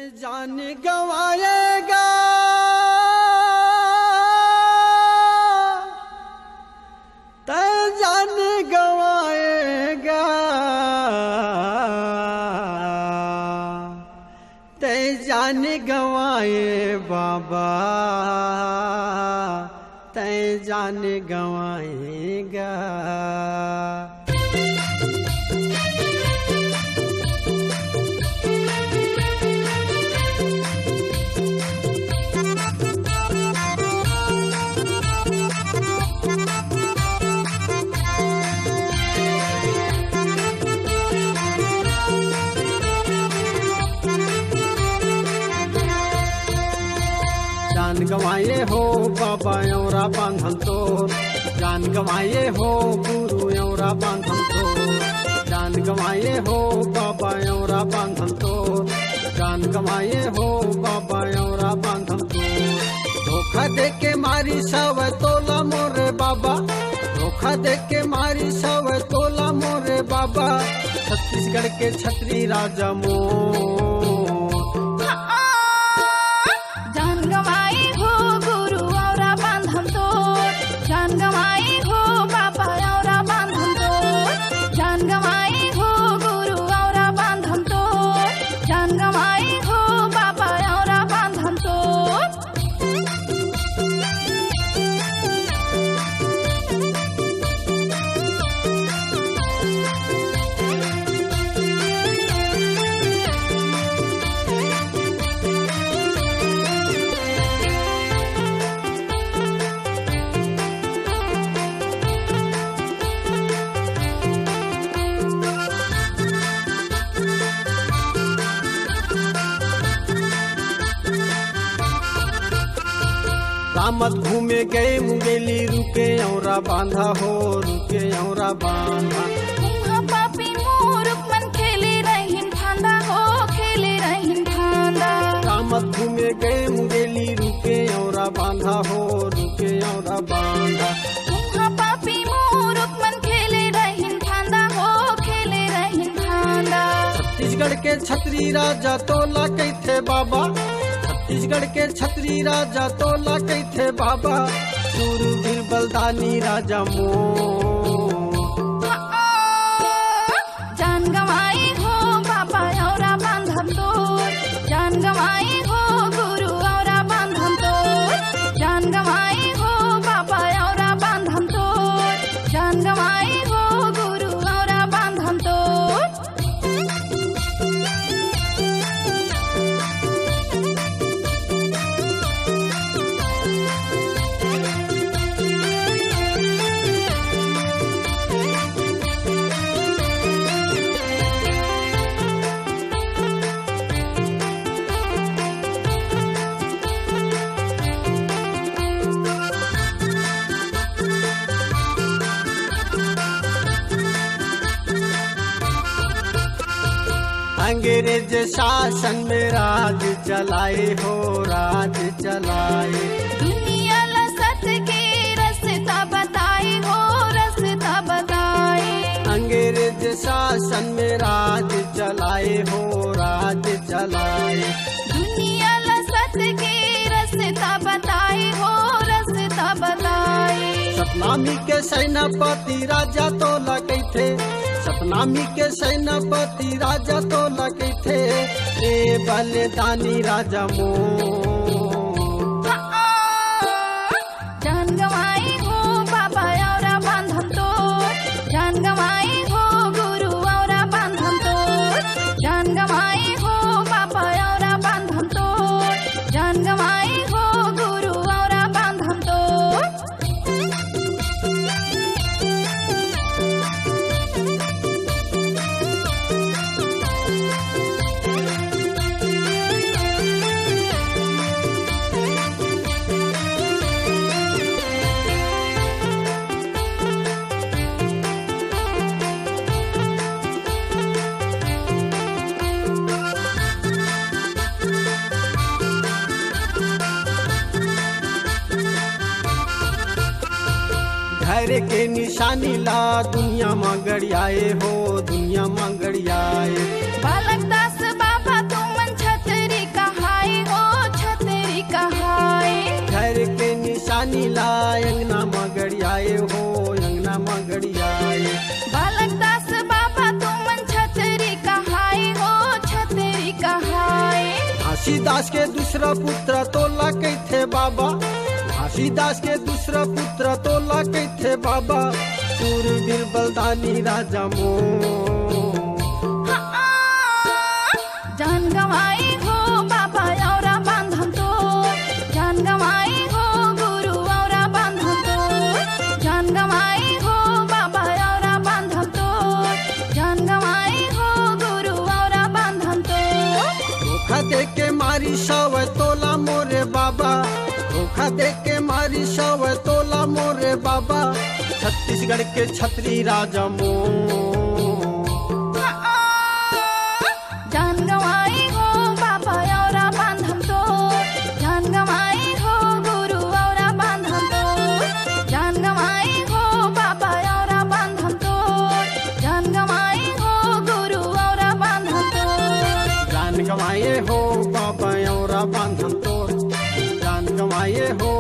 जान गवाएगा तै जान गवाएगा तै जान गवाए बाबा तै जान गवाएगा। जान गवाए हो बाबा औरा बांधन तो जान गवाए हो गुरु औरा बांधन तो जान गवाए हो बाबा औरा बांधन तो जान गवाए हो बाबा औरा बांधन तो धोखा दे के मारी सव तोला मोरे बाबा धोखा दे के मारी सव तोला मोरे बाबा छत्तीसगढ़ के छतरी राजा मोर रामत घूमे गए मुंगेली रुके औरा बांधा हो रुके औरा बांधा पापी मूर्ख मन खेले रहीन फांदा हो खेले रहीन फांदा। रामत घूमे गए मुंगेली रुके औरा बांधा हो रुके औरा बांधा पापी मूर्ख मन खेले रहीन फांदा हो खेले रहीन फांदा। छत्तीसगढ़ के छतरी राजा तोला कैथे बाबा छत्तीसगढ़ के छतरी राजा तोला कैथे बाबा सूरवीर बलदानी राजा मोर जान गवाए हो बाबा औरा बांधन तो जान गवाए हो गुरु औरा बांधन तो जान गवाए हो बाबा औरा बांधन तो जान गवाए हो गुरु औरा बांधन तो। अंग्रेज शासन में राज चलाए हो राज चलाए दुनिया लसत के रास्ता बताए हो रास्ता बताए। अंग्रेज शासन में राज चलाए हो राज चलाए दुनिया लसत के रास्ता बताए हो रास्ता बताए। सतनामी के सेनापति राजा तोला कैथे सतनामी के सेनापति राजा तोला कैथे ए बलिदानी राजा मोर जान गवाए हो बाबा औरा बांधन तो जान गवाए हो गुरु औरा बांधन तो जान गवाए हो बाबा औरा बांधन तो जान गवाए हो गुरु औरा बांधन तो। धैर्य के निशानी ला दुनिया में गड़ियाए हो दुनिया में गड़ियाए। बालक दास बाबा तुमन छतरी का घासीदास के दूसरा पुत्र तोला कैथे बाबा, घासीदास के दूसरा पुत्र तोला कैथे बाबा, सूरवीर बलदानी राजा मोर। जान गवाई हो बाबा औरा बांधन तोर, जान गवाई हो गुरु औरा बांधन तोर, जान गवाई हो बाबा औरा बांधन तोर, जान गवाई हो गुरु औरा बांधन तोर। धोखा दे के मारी सव तोला मोरे बाबा, धोखा दे के मारी सव तोला मोरे बाबा, छत्तीसगढ़ के छतरी राजा मोर। जान गवाई हो बाबा औरा बांधन तोर, जान गवाई हो गुरु औरा बांधन तोर, जान गवाई हो बाबा औरा बांधन तोर, जान गवाई हो गुरु औरा बांधन तोर। जान गवाए हो बाबा औरा बांधन तोर, जान गवाए हो